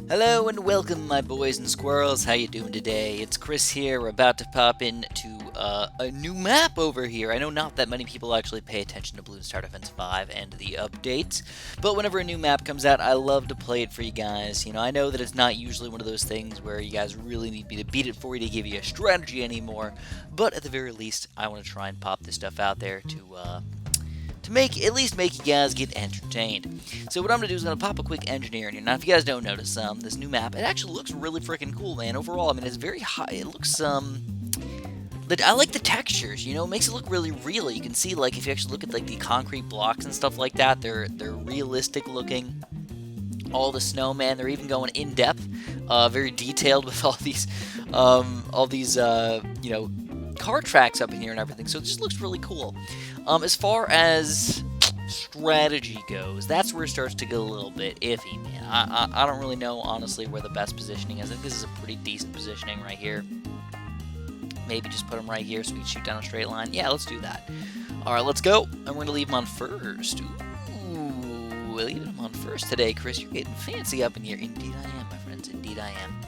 Hello and welcome, my boys and squirrels. How you doing today? It's Chris here. We're about to pop into a new map over here. I know not that many people actually pay attention to Bloons Tower Defense 5 and the updates, but whenever a new map comes out, I love to play it for you guys. You know, I know that it's not usually one of those things where you guys really need me to beat it for you to give you a strategy anymore, but at the very least, I want to try and pop this stuff out there to at least make you guys get entertained. So what I'm going to do is I'm going to pop a quick engineer in here. Now, if you guys don't notice, this new map, it actually looks really freaking cool, man. Overall, I mean, it's very high. It looks, I like the textures, you know, it makes it look really real. You can see, like, if you actually look at, like, the concrete blocks and stuff like that, they're realistic looking. All the snowman, they're even going in depth, very detailed with all these, you know, car tracks up in here and everything. So it just looks really cool. As far as strategy goes, that's where it starts to get a little bit iffy, man. I don't really know, honestly, where the best positioning is. I think this is a pretty decent positioning right here. Maybe just put him right here so we can shoot down a straight line. Yeah, let's do that. Alright, let's go. And we're going to leave him on first. Ooh, we're leaving him on first today, Chris. You're getting fancy up in here. Indeed I am, my friends. Indeed I am.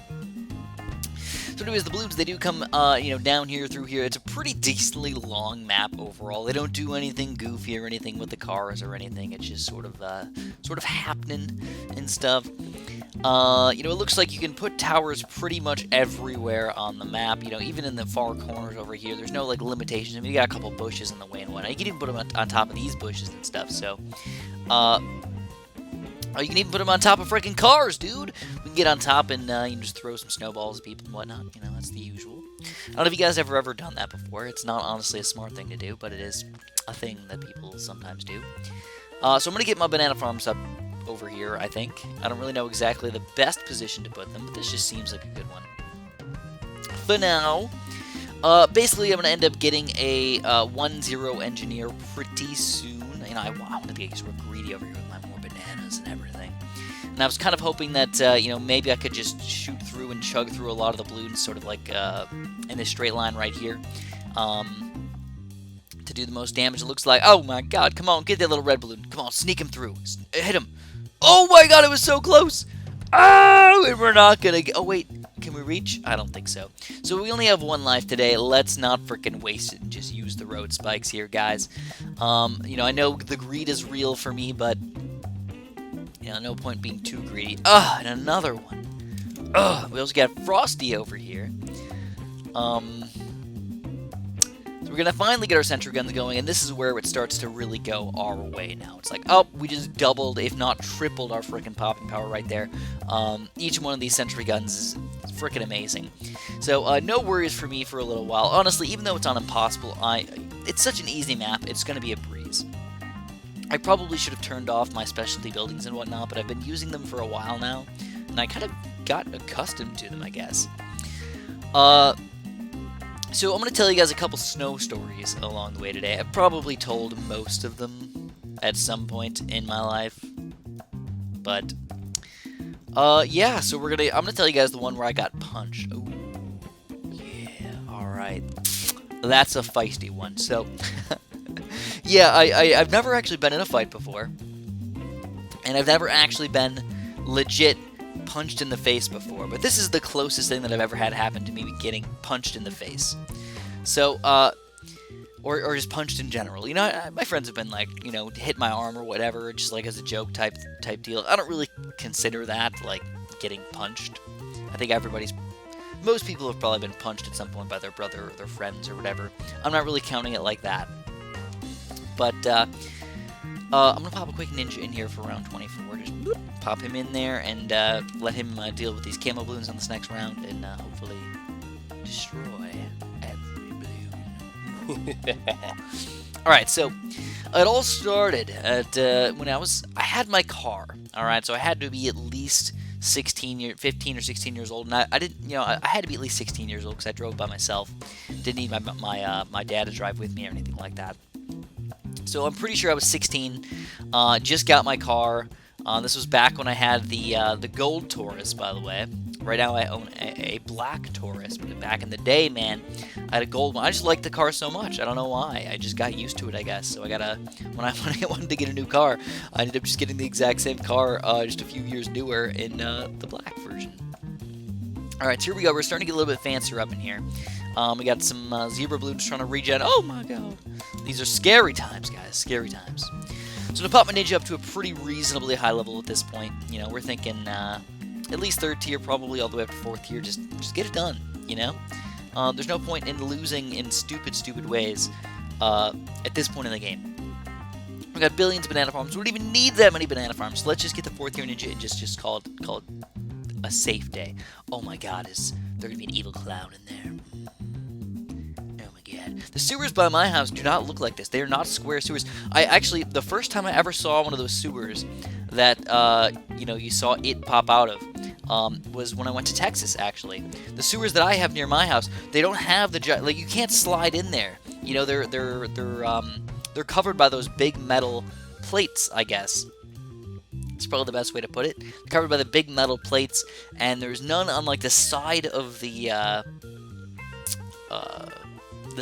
So anyways, the Bloons, they do come, you know, down here, through here. It's a pretty decently long map overall. They don't do anything goofy or anything with the cars or anything. It's just sort of happening and stuff. You know, it looks like you can put towers pretty much everywhere on the map. You know, even in the far corners over here, there's no, like, limitations. I mean, you got a couple bushes in the way and whatnot. You can even put them on top of these bushes and stuff, so, oh, you can even put them on top of freaking cars, dude! We can get on top and you can just throw some snowballs at people and whatnot. You know, that's the usual. I don't know if you guys have ever done that before. It's not honestly a smart thing to do, but it is a thing that people sometimes do. So I'm going to get my banana farms up over here, I think. I don't really know exactly the best position to put them, but this just seems like a good one. For now, basically I'm going to end up getting a 1-0 engineer pretty soon. You know, I want to be sort of greedy over here with my more bananas and everything. And I was kind of hoping that, you know, maybe I could just shoot through and chug through a lot of the balloons, sort of like in this straight line right here, to do the most damage. It looks like, oh my god, come on, get that little red balloon. Come on, sneak him through. Hit him. Oh my god, it was so close. Oh, and we're not going to get, oh wait, can we reach? I don't think so. So we only have one life today. Let's not freaking waste it and just use the road spikes here, guys. You know, I know the greed is real for me, but, you know, no point being too greedy. And another one. We also got Frosty over here. So we're going to finally get our sentry guns going, and this is where it starts to really go our way now. It's like, oh, we just doubled, if not tripled, our freaking popping power right there. Each one of these sentry guns is freaking amazing. So, no worries for me for a little while. Honestly, even though it's on Impossible, it's such an easy map, it's going to be a breeze. I probably should have turned off my specialty buildings and whatnot, but I've been using them for a while now, and I kind of got accustomed to them, I guess. So I'm going to tell you guys a couple snow stories along the way today. I've probably told most of them at some point in my life. But, yeah, so I'm going to tell you guys the one where I got punched. Ooh, yeah, alright. That's a feisty one. So, yeah, I've never actually been in a fight before. And I've never actually been legit punched in the face before, but this is the closest thing that I've ever had happen to me getting punched in the face. So, or just punched in general. You know, my friends have been like, you know, hit my arm or whatever, just like as a joke type deal. I don't really consider that like getting punched. I think most people have probably been punched at some point by their brother or their friends or whatever. I'm not really counting it like that. But, I'm going to pop a quick ninja in here for round 24. Just pop him in there and let him deal with these camo balloons on this next round and hopefully destroy every balloon. Alright, so it all started at when I had my car. Alright, so I had to be at least 15 or 16 years old, and I didn't, you know, I had to be at least 16 years old because I drove by myself. Didn't need my dad to drive with me or anything like that. So I'm pretty sure I was 16, just got my car. This was back when I had the Gold Taurus, by the way, Right now I own a black Taurus, but back in the day, man, I had a gold one. I just liked the car so much. I don't know why. I just got used to it, I guess. So I gotta, when I wanted to get a new car, I ended up just getting the exact same car, just a few years newer in the black version. Alright, so here we go. We're starting to get a little bit fancier up in here. We got some zebra balloons trying to regen. Oh my god. These are scary times, guys. Scary times. So to pop my ninja up to a pretty reasonably high level at this point, you know, we're thinking at least 3rd tier, probably all the way up to 4th tier. Just get it done, you know? There's no point in losing in stupid ways at this point in the game. We got billions of banana farms. We don't even need that many banana farms. So let's just get the 4th tier ninja and just call it a safe day. Oh my god, is there gonna be an evil clown in there? Oh my god. The sewers by my house do not look like this. They are not square sewers. I actually, the first time I ever saw one of those sewers that, you know, you saw it pop out of, was when I went to Texas, actually. The sewers that I have near my house, they don't have the, like, you can't slide in there. You know, they're covered by those big metal plates, I guess. It's probably the best way to put it. They're covered by the big metal plates, and there's none on, like, the side of the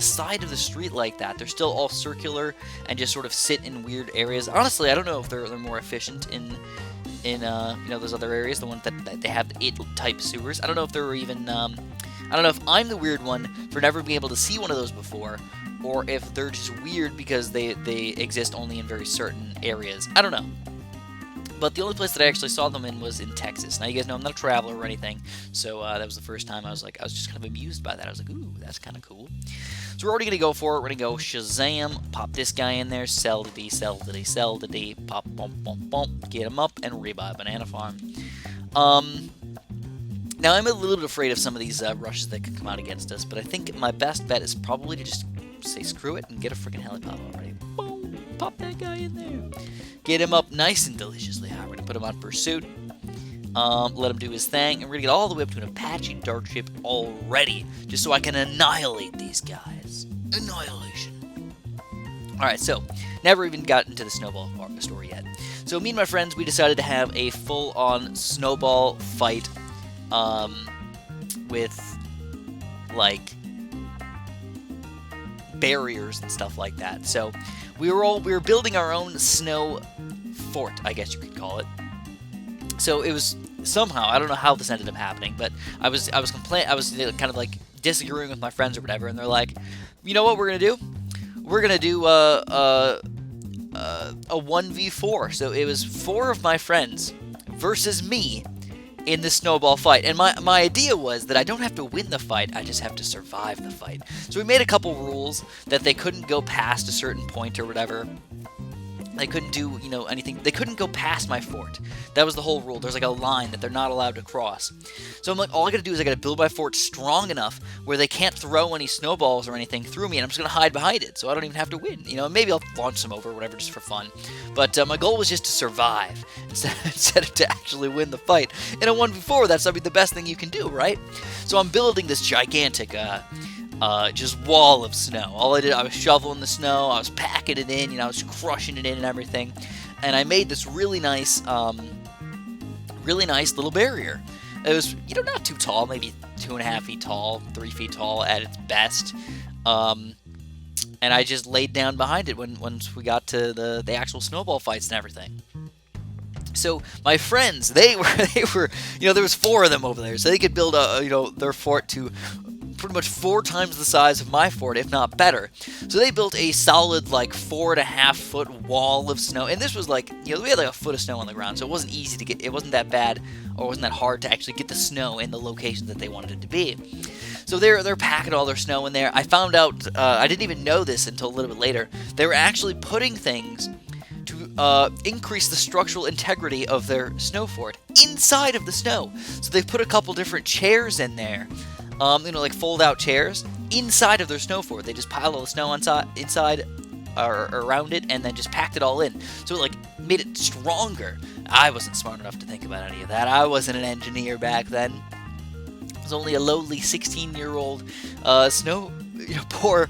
side of the street like that. They're still all circular and just sort of sit in weird areas. Honestly, I don't know if they're more efficient in you know, those other areas, the ones that they have it type sewers. I don't know if they're even I don't know if I'm the weird one for never being able to see one of those before, or if they're just weird because they exist only in very certain areas. I don't know. But the only place that I actually saw them in was in Texas. Now, you guys know I'm not a traveler or anything, so that was the first time I was just kind of amused by that. I was like, ooh, that's kind of cool. So we're already going to go for it. We're going to go Shazam, pop this guy in there, sell to D, sell to D, sell to D, pop, bump, bump, bump, get him up, and rebuy Banana Farm. Now, I'm a little bit afraid of some of these rushes that could come out against us, but I think my best bet is probably to just say screw it and get a freaking helipop already. Boom, pop that guy in there. Get him up nice and deliciously high. We're going to put him on pursuit. Let him do his thing. And we're going to get all the way up to an Apache dart ship already. Just so I can annihilate these guys. Annihilation. Alright, so never even got into the snowball story yet. So me and my friends, we decided to have a full-on snowball fight with, like, barriers and stuff like that. So we were building our own snow fort, I guess you could call it. So it was somehow, I don't know how this ended up happening, but I was kind of like disagreeing with my friends or whatever, and they're like, you know what we're gonna do? We're gonna do a 1v4. So it was 4 of my friends versus me in the snowball fight. And my idea was that I don't have to win the fight, I just have to survive the fight. So we made a couple rules that they couldn't go past a certain point or whatever. They couldn't do, you know, anything. They couldn't go past my fort. That was the whole rule. There's like a line that they're not allowed to cross. So I'm like, all I gotta do is I gotta build my fort strong enough where they can't throw any snowballs or anything through me, and I'm just gonna hide behind it, so I don't even have to win. You know, maybe I'll launch some over or whatever just for fun. But my goal was just to survive instead of to actually win the fight. In a 1v4, that's, I mean, the best thing you can do, right? So I'm building this gigantic just wall of snow. All I did, I was shoveling the snow, I was packing it in, you know, I was crushing it in and everything, and I made this really nice little barrier. It was, you know, not too tall, maybe 2.5 feet tall, 3 feet tall at its best, and I just laid down behind it once we got to the actual snowball fights and everything. So my friends, they were, you know, there was 4 of them over there, so they could build you know, their fort to pretty much 4 times the size of my fort, if not better. So they built a solid, like, 4.5 foot wall of snow, and this was like, you know, we had like a foot of snow on the ground, so it wasn't easy to get, it wasn't that bad, or it wasn't that hard to actually get the snow in the locations that they wanted it to be. So they're packing all their snow in there. I found out, I didn't even know this until a little bit later, they were actually putting things to increase the structural integrity of their snow fort inside of the snow. So they put a couple different chairs in there, you know, like fold-out chairs, inside of their snow fort. They just piled all the snow inside or around it, and then just packed it all in. So it, like, made it stronger. I wasn't smart enough to think about any of that. I wasn't an engineer back then. I was only a lowly 16-year-old snow, you know, poor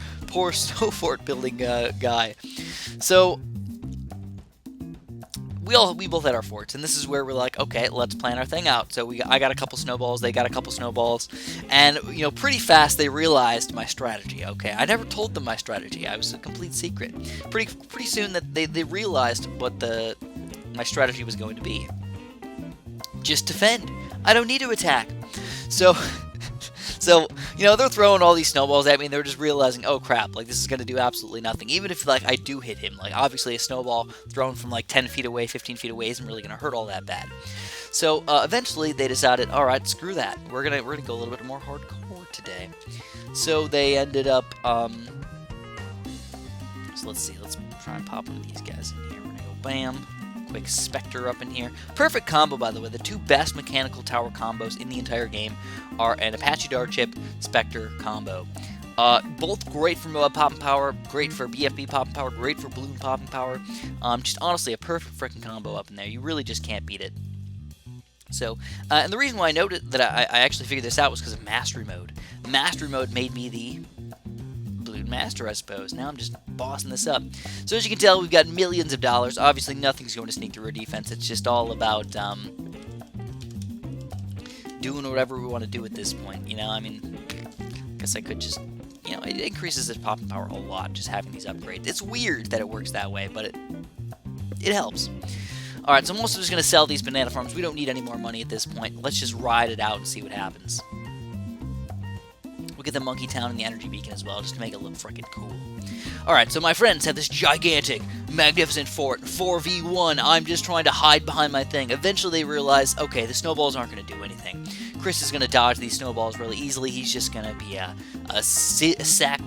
snow fort building guy. So we both had our forts, and this is where we're like, okay, let's plan our thing out. So I got a couple snowballs, they got a couple snowballs, and pretty fast they realized my strategy. Okay, I never told them my strategy. I was a complete secret. Pretty soon that they realized what my strategy was going to be. Just defend. I don't need to attack. So they're throwing all these snowballs at me, and they're just realizing, oh crap, like this is going to do absolutely nothing. Even if like I do hit him, like obviously a snowball thrown from like 10 feet away, 15 feet away isn't really going to hurt all that bad. So eventually they decided, all right, screw that. We're gonna go a little bit more hardcore today. So they ended up. So let's see. Let's try and pop one of these guys in here. We're gonna go bam. Quick Spectre up in here. Perfect combo, by the way. The two best mechanical tower combos in the entire game are an Apache Dart Chip Spectre combo. Both great for MOAB popping power, great for BFB popping power, great for Bloon popping power. Just honestly a perfect freaking combo up in there. You really just can't beat it. So, and the reason why I noted that I actually figured this out was because of Mastery Mode. Mastery Mode made me the Bloon Master, I suppose. Now I'm just bossing this up. So as you can tell, we've got millions of dollars. Obviously, nothing's going to sneak through our defense. It's just all about doing whatever we want to do at this point. I mean, I guess I could just, it increases its popping power a lot just having these upgrades. It's weird that it works that way, but it helps. Alright, so I'm also just going to sell these banana farms. We don't need any more money at this point. Let's just ride it out and see what happens. We'll get the Monkey Town and the Energy Beacon as well, just to make it look freaking cool. Alright, so my friends have this gigantic, magnificent fort, 4v1. I'm just trying to hide behind my thing. Eventually they realize, okay, the snowballs aren't going to do anything. Chris is going to dodge these snowballs really easily. He's just going to be a sad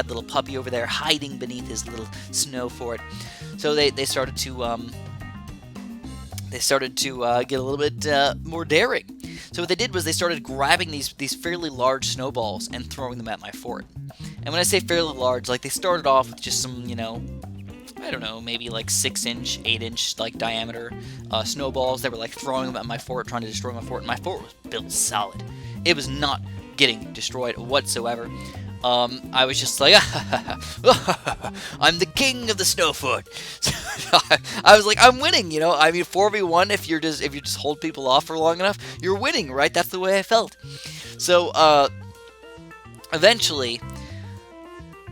little puppy over there, hiding beneath his little snow fort. So they started to get a little bit more daring. So what they did was they started grabbing these fairly large snowballs and throwing them at my fort. And when I say fairly large, like they started off with just some, I don't know, maybe like 6-inch, 8-inch like diameter snowballs. They were like throwing them at my fort, trying to destroy my fort. And my fort was built solid. It was not getting destroyed whatsoever. I was just like, I'm the king of the snow fort. I was like, I'm winning, I mean, 4v1, if you just hold people off for long enough, you're winning, right? That's the way I felt. So, eventually,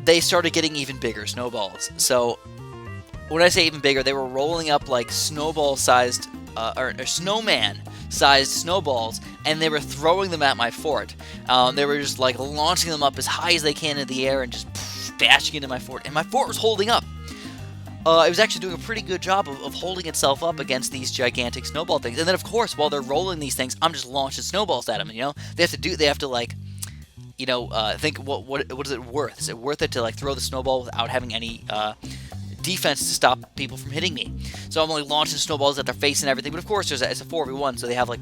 they started getting even bigger snowballs. So, when I say even bigger, they were rolling up like snowball-sized, or snowman-sized snowballs, and they were throwing them at my fort. They were just like launching them up as high as they can in the air and just bashing into my fort. And my fort was holding up. It was actually doing a pretty good job of holding itself up against these gigantic snowball things. And then, of course, while they're rolling these things, I'm just launching snowballs at them. They have to like, think what is it worth? Is it worth it to like throw the snowball without having any defense to stop people from hitting me? So I'm like launching snowballs at their face and everything. But of course, it's a 4v1, so they have like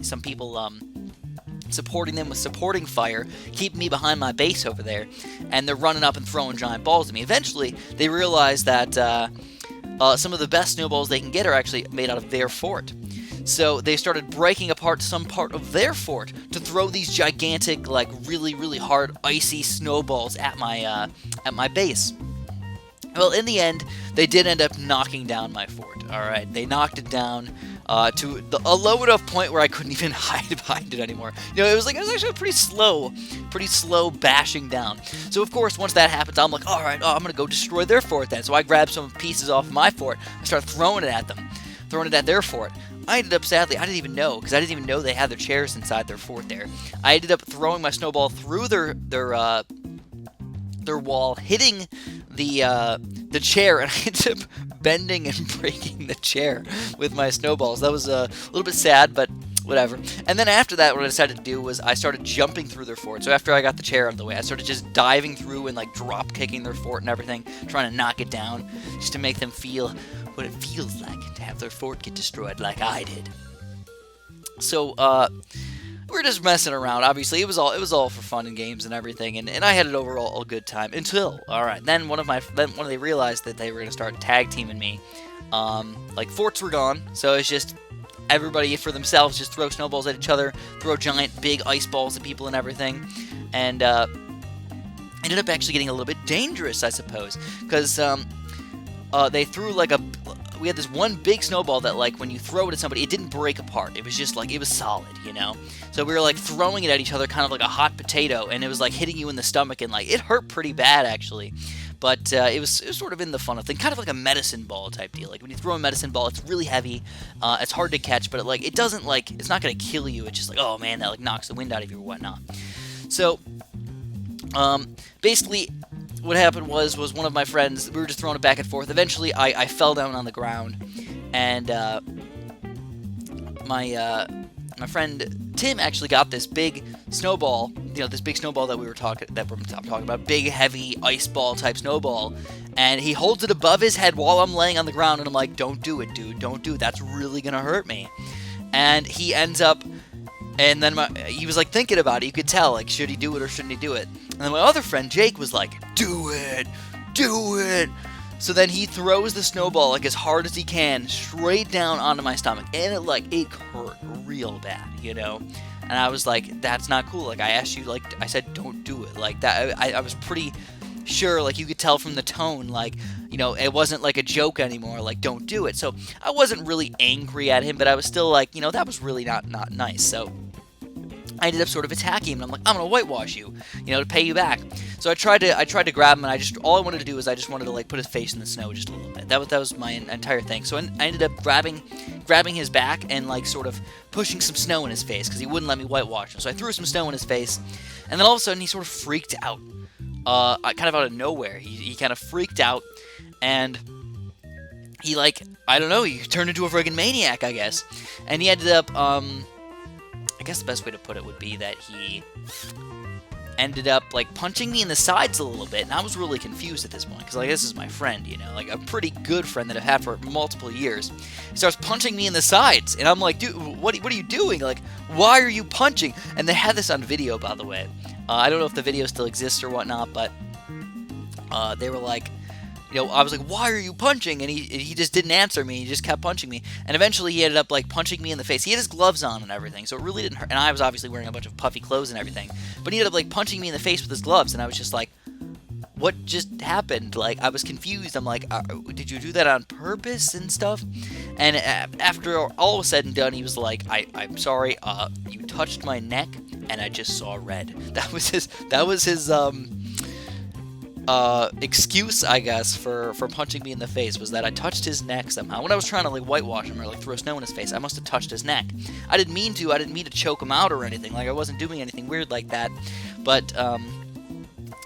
some people supporting them with supporting fire, keeping me behind my base over there, and they're running up and throwing giant balls at me. Eventually, they realize that some of the best snowballs they can get are actually made out of their fort. So they started breaking apart some part of their fort to throw these gigantic, like really, really hard, icy snowballs at my base. Well, in the end, they did end up knocking down my fort. All right, they knocked it down to a low enough point where I couldn't even hide behind it anymore. It was actually pretty slow bashing down. So of course, once that happens, I'm like, all right, I'm gonna go destroy their fort then. So I grabbed some pieces off my fort. I started throwing it at them, throwing it at their fort. I ended up, sadly, I didn't even know, because I didn't even know they had their chairs inside their fort there. I ended up throwing my snowball through their wall, hitting the chair, and I ended up bending and breaking the chair with my snowballs. That was a little bit sad, but whatever. And then after that, what I decided to do was I started jumping through their fort. So after I got the chair out of the way, I started just diving through and like drop kicking their fort and everything, trying to knock it down, just to make them feel what it feels like to have their fort get destroyed like I did. So we're just messing around. Obviously, it was all for fun and games and everything, and I had an overall good time until, all right, then when they realized that they were gonna start tag teaming me, like forts were gone, so it's just everybody for themselves, just throw snowballs at each other, throw giant big ice balls at people and everything, and ended up actually getting a little bit dangerous, I suppose, because they threw like we had this one big snowball that, like, when you throw it at somebody, it didn't break apart. It was just, like, it was solid, you know? So we were, like, throwing it at each other kind of like a hot potato, and it was, like, hitting you in the stomach, and, like, it hurt pretty bad, actually. But it was sort of in the fun of thing, kind of like a medicine ball type deal. Like, when you throw a medicine ball, it's really heavy, it's hard to catch, but it, like, it doesn't, like, it's not going to kill you. It's just like, oh, man, that, like, knocks the wind out of you or whatnot. So, basically, what happened was one of my friends, we were just throwing it back and forth. Eventually, I fell down on the ground, and my friend Tim actually got this big snowball, you know, this big snowball that I'm talking about, big, heavy, ice ball type snowball, and he holds it above his head while I'm laying on the ground, and I'm like, don't do it, dude, don't do it, that's really gonna hurt me. And he ends up, and then he was, like, thinking about it. You could tell, like, should he do it or shouldn't he do it? And then my other friend, Jake, was like, do it! Do it! So then he throws the snowball, like, as hard as he can, straight down onto my stomach. And it hurt real bad, you know? And I was like, that's not cool. Like, I asked you, like, I said, don't do it. Like, that, I was pretty sure, like, you could tell from the tone, like, you know, it wasn't like a joke anymore, like, don't do it. So I wasn't really angry at him, but I was still like, you know, that was really not nice. So I ended up sort of attacking him, and I'm like, I'm gonna whitewash you, you know, to pay you back. So I tried to grab him, and all I wanted to do is I just wanted to, like, put his face in the snow just a little bit. That was my entire thing. So I ended up grabbing his back and, like, sort of pushing some snow in his face because he wouldn't let me whitewash him. So I threw some snow in his face, and then all of a sudden he sort of freaked out, kind of out of nowhere. He kind of freaked out, and he, like, I don't know, he turned into a friggin' maniac, I guess. And he ended up, I guess the best way to put it would be that he ended up, like, punching me in the sides a little bit, and I was really confused at this point, because, like, this is my friend, you know, like, a pretty good friend that I've had for multiple years. He starts punching me in the sides, and I'm like, dude, what are you doing? Like, why are you punching? And they had this on video, by the way. I don't know if the video still exists or whatnot, but they were like, you know, I was like, why are you punching? And he just didn't answer me. He just kept punching me. And eventually he ended up, like, punching me in the face. He had his gloves on and everything, so it really didn't hurt. And I was obviously wearing a bunch of puffy clothes and everything. But he ended up, like, punching me in the face with his gloves, and I was just like, what just happened? Like, I was confused. I'm like, did you do that on purpose and stuff? And after all was said and done, he was like, I'm sorry, you touched my neck, and I just saw red. That was his excuse, I guess, for punching me in the face, was that I touched his neck somehow. When I was trying to, like, whitewash him or, like, throw snow in his face, I must have touched his neck. I didn't mean to choke him out or anything. Like, I wasn't doing anything weird like that. But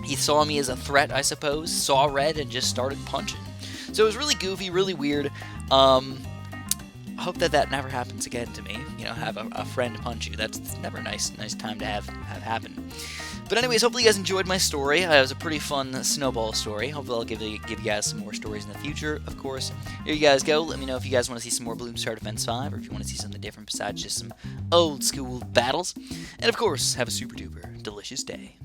he saw me as a threat, I suppose, saw red, and just started punching. So it was really goofy, really weird. I hope that never happens again to me. You know, have a friend punch you. That's never a nice time to have happen. But anyways, hopefully you guys enjoyed my story. It was a pretty fun snowball story. Hopefully I'll give you guys some more stories in the future, of course. Here you guys go. Let me know if you guys want to see some more Bloons Tower Defense 5, or if you want to see something different besides just some old school battles. And of course, have a super duper delicious day.